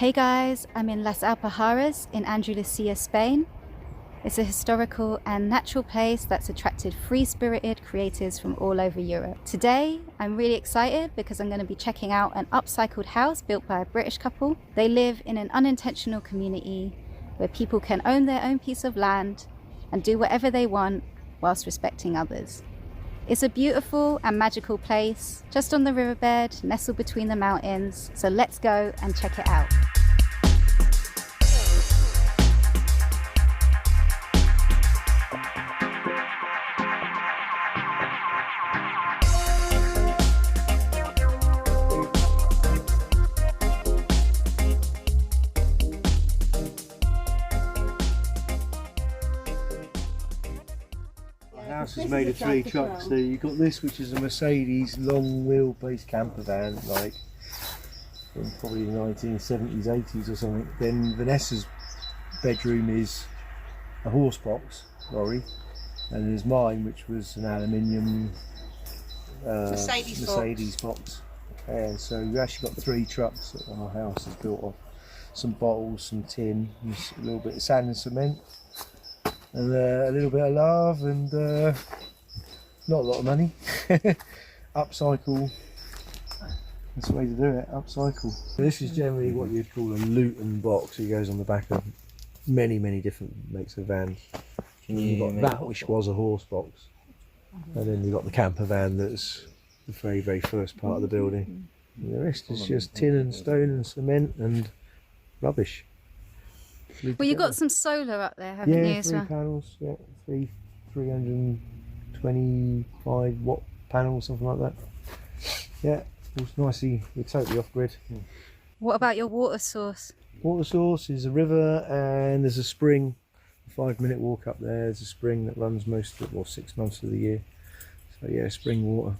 Hey guys, I'm in Las Alpajaras in Andalusia, Spain. It's a historical and natural place that's attracted free-spirited creators from all over Europe. Today, I'm really excited because I'm going to be checking out an upcycled house built by a British couple. They live in an unintentional community where people can own their own piece of land and do whatever they want whilst respecting others. It's a beautiful and magical place, just on the riverbed, nestled between the mountains. So let's go and check it out. The house is made of 3 trucks. So you've got this, which is a Mercedes long wheelbase camper van, like from probably the 1970s, 80s or something. Then Vanessa's bedroom is a horse box lorry, and there's mine, which was an aluminium Mercedes box. And so we actually got 3 trucks that our house is built off. Some bottles, some tin, and a little bit of sand and cement. And a little bit of love and not a lot of money. Upcycle, that's the way to do it, upcycle. This is generally what you'd call a Luton box. It goes on the back of many different makes of vans. You've got that, which was a horse box. And then you've got the camper van that's the very first part of the building. And the rest is just tin and stone and cement and rubbish. Well, you got some solar up there, haven't you? Yeah, 3 panels, yeah, 325 watt panels, something like that. Yeah, it's nicely, we're totally off grid. What about your water source? Water source is a river, and there's a spring, a 5-minute walk up there. There's a spring that runs 6 months of the year. So yeah, spring water,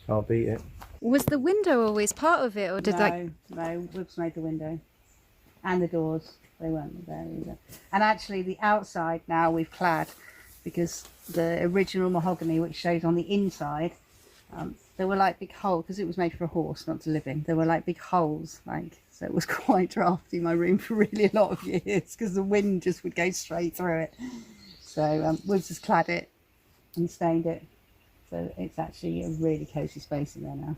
can't beat it. Was the window always part of it, or did No, Woods made the window and the doors. They weren't there either. And actually the outside now we've clad, because the original mahogany, which shows on the inside, there were like big holes, because it was made for a horse, not to live in. There were like big holes, so it was quite drafty, my room, for really a lot of years, because the wind just would go straight through it. So Woods has clad it and stained it. So it's actually a really cosy space in there now.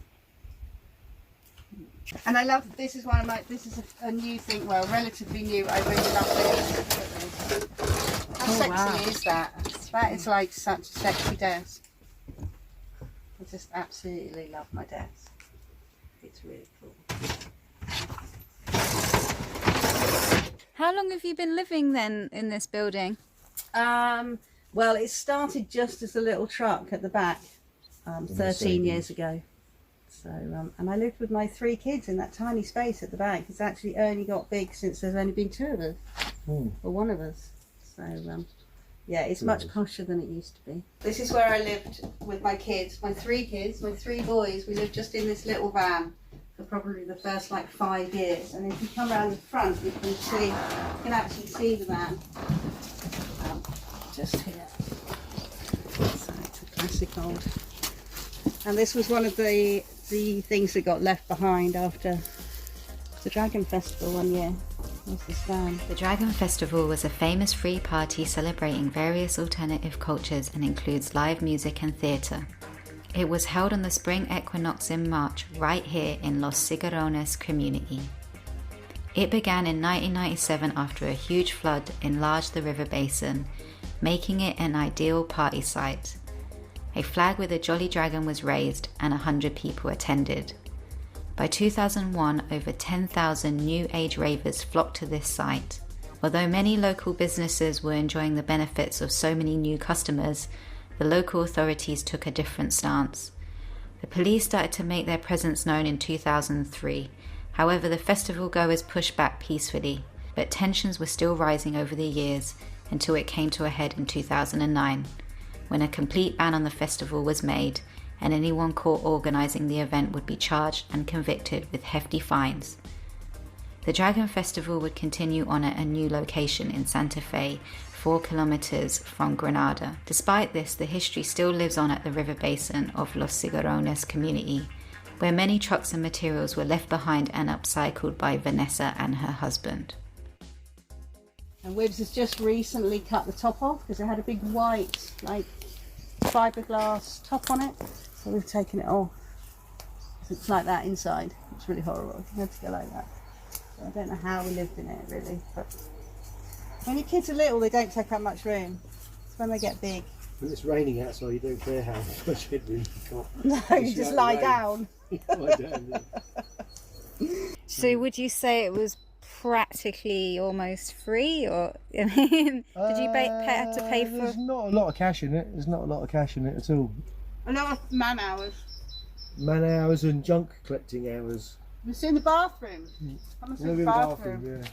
And I love, this is a new thing, well, relatively new. I really love this. How sexy is that? That is like such a sexy desk. I just absolutely love my desk. It's really cool. How long have you been living then in this building? Well, it started just as a little truck at the back 13 years ago. So, and I lived with my 3 kids in that tiny space at the back. It's actually only got big since there's only been 2 of us, or 1 of us. So, yeah, it's much posher than it used to be. This is where I lived with my kids, my 3 boys. We lived just in this little van for probably the first 5 years. And if you come around the front, you can actually see the van just here. So it's a classic old. And this was one of the things that got left behind after the Dragon Festival one year, was this van. The Dragon Festival was a famous free party celebrating various alternative cultures and includes live music and theatre. It was held on the spring equinox in March, right here in Los Cigarrones community. It began in 1997 after a huge flood enlarged the river basin, making it an ideal party site. A flag with a jolly dragon was raised and 100 people attended. By 2001, over 10,000 new age ravers flocked to this site. Although many local businesses were enjoying the benefits of so many new customers, the local authorities took a different stance. The police started to make their presence known in 2003. However, the festival goers pushed back peacefully, but tensions were still rising over the years until it came to a head in 2009. When a complete ban on the festival was made, and anyone caught organising the event would be charged and convicted with hefty fines. The Dragon Festival would continue on at a new location in Santa Fe, 4 kilometers from Granada. Despite this, the history still lives on at the river basin of Los Cigarrones community, where many trucks and materials were left behind and upcycled by Vanessa and her husband. And Wibbs has just recently cut the top off because it had a big white, like, fiberglass top on it. So we've taken it off. It's like that inside. It's really horrible. It had to go like that. So I don't know how we lived in it really. But when your kids are little, they don't take up much room. It's when they get big. When it's raining outside, you don't care how much headroom you've got. No, you just lie down. Lie down, yeah. So would you say it was practically almost free, or I mean, did you have to pay for? There's not a lot of cash in it. There's not a lot of cash in it at all. A lot of man hours. Man hours and junk collecting hours. You see in the bathroom. Come and see the bathroom. Yeah.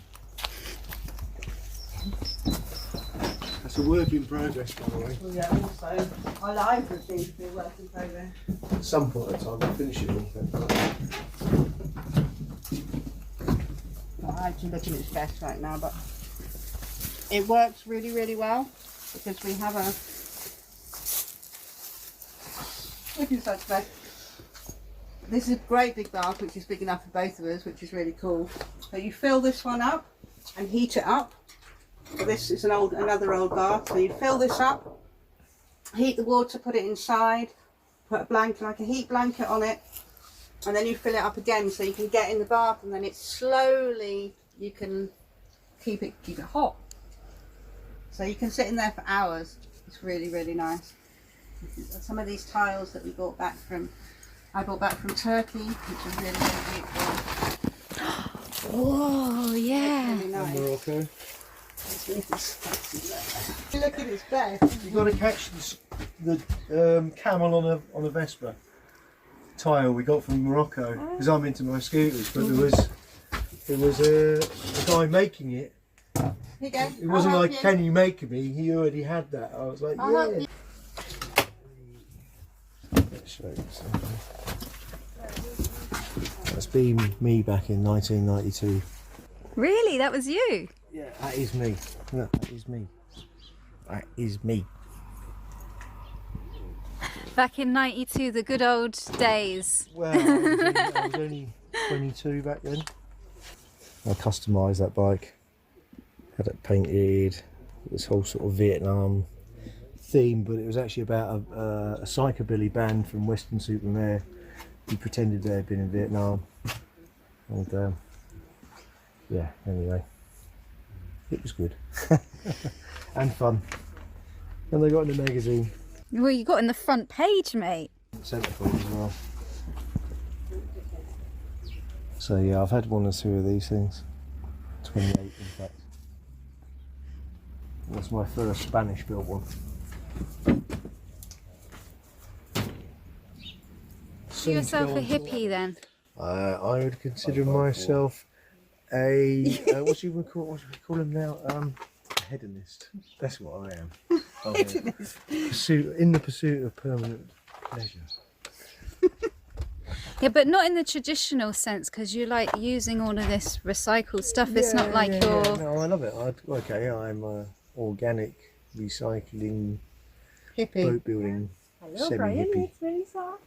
That's a work in progress, by the way. Well, yeah, also our library seems to be a work in progress. At some point in time, we'll finish it all. I'm actually looking at its best right now, but it works really, really well because we have a. Look inside the best. This is a great big bath, which is big enough for both of us, which is really cool. So you fill this one up and heat it up. So this is another old bath. So you fill this up, heat the water, put it inside, put a blanket, like a heat blanket on it, and then you fill it up again so you can get in the bath, and then it's slowly, you can keep it hot. So you can sit in there for hours. It's really, really nice. Some of these tiles that I brought back from Turkey, which is really, really beautiful. Oh yeah. Really nice. Morocco. Look at his bed. You've got to catch the camel on a Vespa tile we got from Morocco, because I'm into my scooters, but there was a guy making it. Here you go. It wasn't like, can you make me? He already had that. I was like, yeah. Let's show you something. That's been me back in 1992. Really, that was you? Yeah, that is me. Look, that is me. That is me. Back in '92, the good old days. Well, I was only 22 back then. I customised that bike. Had it painted. This whole sort of Vietnam theme, but it was actually about a psychobilly band from Western Supermare who pretended they had been in Vietnam. And yeah, anyway, it was good and fun. And they got in the magazine. Well, you got in the front page, mate. Centerfold as well. So yeah, I've had one or two of these things. 28 in fact. That's my first Spanish built one. See yourself a hippie then? I would consider myself a what do we call them now? Hedonist. That's what I am. In the pursuit of permanent pleasure. Yeah, but not in the traditional sense, because you like using all of this recycled stuff. It's not like you're. No, I love it. I'm organic recycling Hippie. boat building semi-hippie. It's really soft.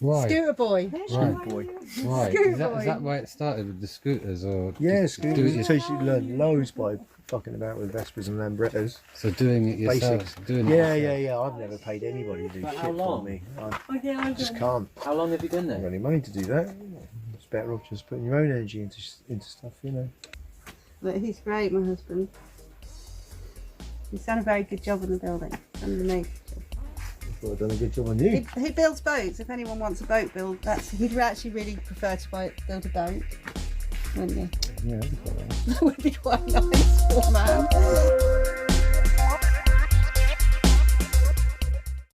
Right. Scooter boy. Scooter boy. Right. Scooter Is boy. that why it started with the scooters, or Yeah, just scooters. doing You it- teach you to learn loads by fucking about with Vespers and Lambrettas. So doing it yourself. Basics. Doing it yourself. I've never paid anybody to do But shit how for long? me. I just can't. How long have you done I haven't got that? any money to do that. It's better off just putting your own energy into stuff, you know. But he's great, my husband. He's done a very good job on the building. Underneath. I thought I'd done a good job on you. He builds boats. If anyone wants a boat build, he'd actually really prefer to build a boat, wouldn't he? Yeah, that'd be quite nice. That would be quite nice, poor man.